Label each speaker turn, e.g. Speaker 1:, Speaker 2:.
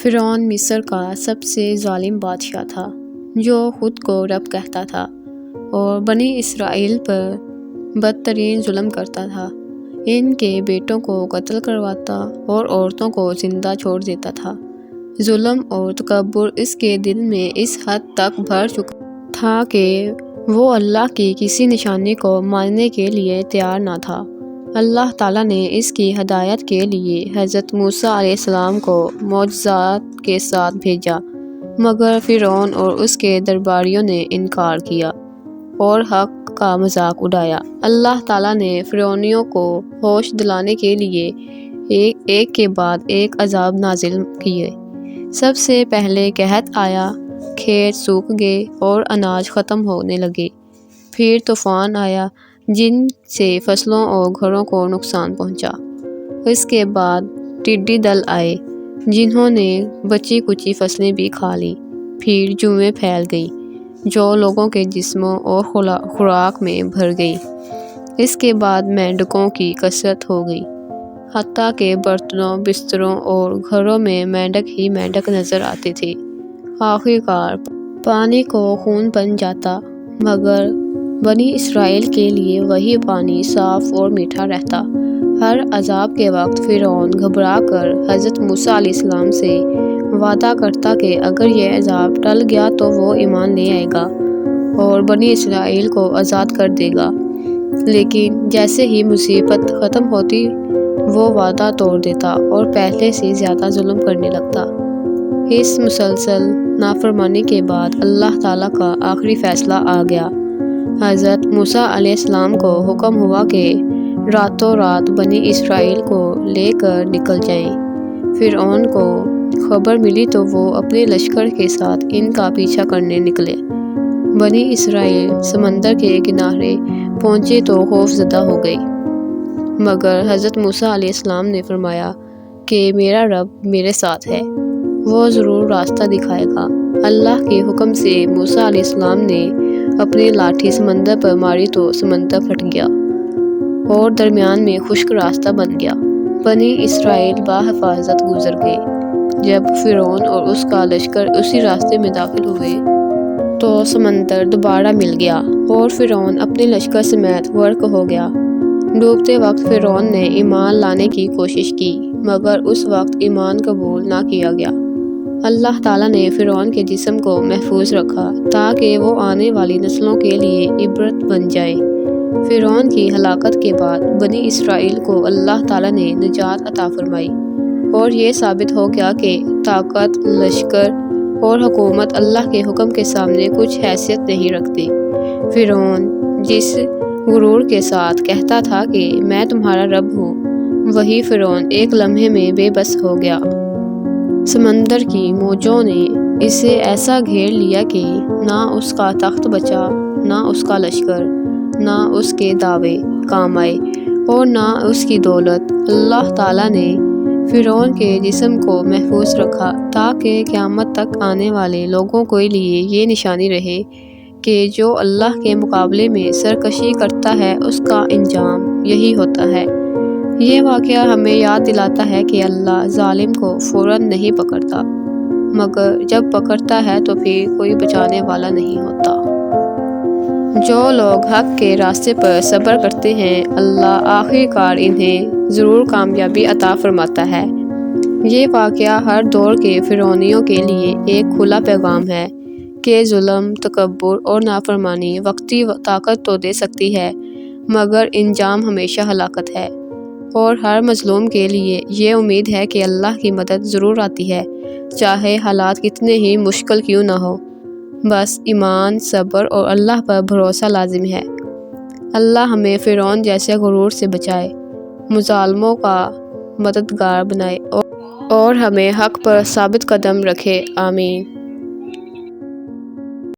Speaker 1: فرعون مصر کا سب سے ظالم بادشاہ تھا، جو خود کو رب کہتا تھا اور بنی اسرائیل پر بدترین ظلم کرتا تھا۔ ان کے بیٹوں کو قتل کرواتا اور عورتوں کو زندہ چھوڑ دیتا تھا۔ ظلم اور تکبر اس کے دل میں اس حد تک بھر چکا تھا کہ وہ اللہ کی کسی نشانی کو ماننے کے لیے تیار نہ تھا۔ اللہ تعالیٰ نے اس کی ہدایت کے لیے حضرت موسیٰ علیہ السلام کو معجزات کے ساتھ بھیجا، مگر فرعون اور اس کے درباریوں نے انکار کیا اور حق کا مذاق اڑایا۔ اللہ تعالیٰ نے فرعونیوں کو ہوش دلانے کے لیے ایک کے بعد ایک عذاب نازل کیے۔ سب سے پہلے قحط آیا، کھیت سوکھ گئے اور اناج ختم ہونے لگے۔ پھر طوفان آیا جن سے فصلوں اور گھروں کو نقصان پہنچا۔ اس کے بعد ٹڈی دل آئے جنہوں نے بچی کچی فصلیں بھی کھا لیں۔ پھر جوئیں پھیل گئیں جو لوگوں کے جسموں اور خوراک میں بھر گئی۔ اس کے بعد مینڈکوں کی کثرت ہو گئی، حتیٰ کہ برتنوں، بستروں اور گھروں میں مینڈک ہی مینڈک نظر آتے تھے۔ آخرکار پانی کو خون بن جاتا، مگر بنی اسرائیل کے لیے وہی پانی صاف اور میٹھا رہتا۔ ہر عذاب کے وقت فرعون گھبرا کر حضرت موسیٰ علیہ السلام سے وعدہ کرتا کہ اگر یہ عذاب ٹل گیا تو وہ ایمان لے آئے گا اور بنی اسرائیل کو آزاد کر دے گا، لیکن جیسے ہی مصیبت ختم ہوتی وہ وعدہ توڑ دیتا اور پہلے سے زیادہ ظلم کرنے لگتا۔ اس مسلسل نافرمانی کے بعد اللہ تعالیٰ کا آخری فیصلہ آ گیا۔ حضرت موسیٰ علیہ السلام کو حکم ہوا کہ راتوں رات بنی اسرائیل کو لے کر نکل جائیں۔ فرعون کو خبر ملی تو وہ اپنے لشکر کے ساتھ ان کا پیچھا کرنے نکلے۔ بنی اسرائیل سمندر کے کنارے پہنچے تو خوف زدہ ہو گئی، مگر حضرت موسیٰ علیہ السلام نے فرمایا کہ میرا رب میرے ساتھ ہے، وہ ضرور راستہ دکھائے گا۔ اللہ کے حکم سے موسیٰ علیہ السلام نے اپنی لاٹھی سمندر پر ماری تو سمندر پھٹ گیا اور درمیان میں خشک راستہ بن گیا۔ بنی اسرائیل بحفاظت گزر گئے۔ جب فرعون اور اس کا لشکر اسی راستے میں داخل ہوئے تو سمندر دوبارہ مل گیا اور فرعون اپنے لشکر سمیت غرق ہو گیا۔ ڈوبتے وقت فرعون نے ایمان لانے کی کوشش کی، مگر اس وقت ایمان قبول نہ کیا گیا۔ اللہ تعالیٰ نے فرعون کے جسم کو محفوظ رکھا تاکہ وہ آنے والی نسلوں کے لیے عبرت بن جائے۔ فرعون کی ہلاکت کے بعد بنی اسرائیل کو اللہ تعالیٰ نے نجات عطا فرمائی اور یہ ثابت ہو گیا کہ طاقت، لشکر اور حکومت اللہ کے حکم کے سامنے کچھ حیثیت نہیں رکھتی۔ فرعون جس غرور کے ساتھ کہتا تھا کہ میں تمہارا رب ہوں، وہی فرعون ایک لمحے میں بے بس ہو گیا۔ سمندر کی موجوں نے اسے ایسا گھیر لیا کہ نہ اس کا تخت بچا، نہ اس کا لشکر، نہ اس کے دعوے کام آئے اور نہ اس کی دولت۔ اللہ تعالیٰ نے فرعون کے جسم کو محفوظ رکھا تاکہ قیامت تک آنے والے لوگوں کے لیے یہ نشانی رہے کہ جو اللہ کے مقابلے میں سرکشی کرتا ہے اس کا انجام یہی ہوتا ہے۔ یہ واقعہ ہمیں یاد دلاتا ہے کہ اللہ ظالم کو فوراً نہیں پکڑتا، مگر جب پکڑتا ہے تو پھر کوئی بچانے والا نہیں ہوتا۔ جو لوگ حق کے راستے پر صبر کرتے ہیں، اللہ آخرکار انہیں ضرور کامیابی عطا فرماتا ہے۔ یہ واقعہ ہر دور کے فرعونیوں کے لیے ایک کھلا پیغام ہے کہ ظلم، تکبر اور نافرمانی وقتی طاقت تو دے سکتی ہے، مگر انجام ہمیشہ ہلاکت ہے۔ اور ہر مظلوم کے لیے یہ امید ہے کہ اللہ کی مدد ضرور آتی ہے، چاہے حالات کتنے ہی مشکل کیوں نہ ہو۔ بس ایمان، صبر اور اللہ پر بھروسہ لازم ہے۔ اللہ ہمیں فرعون جیسے غرور سے بچائے، مظالموں کا مددگار بنائے اور ہمیں حق پر ثابت قدم رکھے۔ آمین۔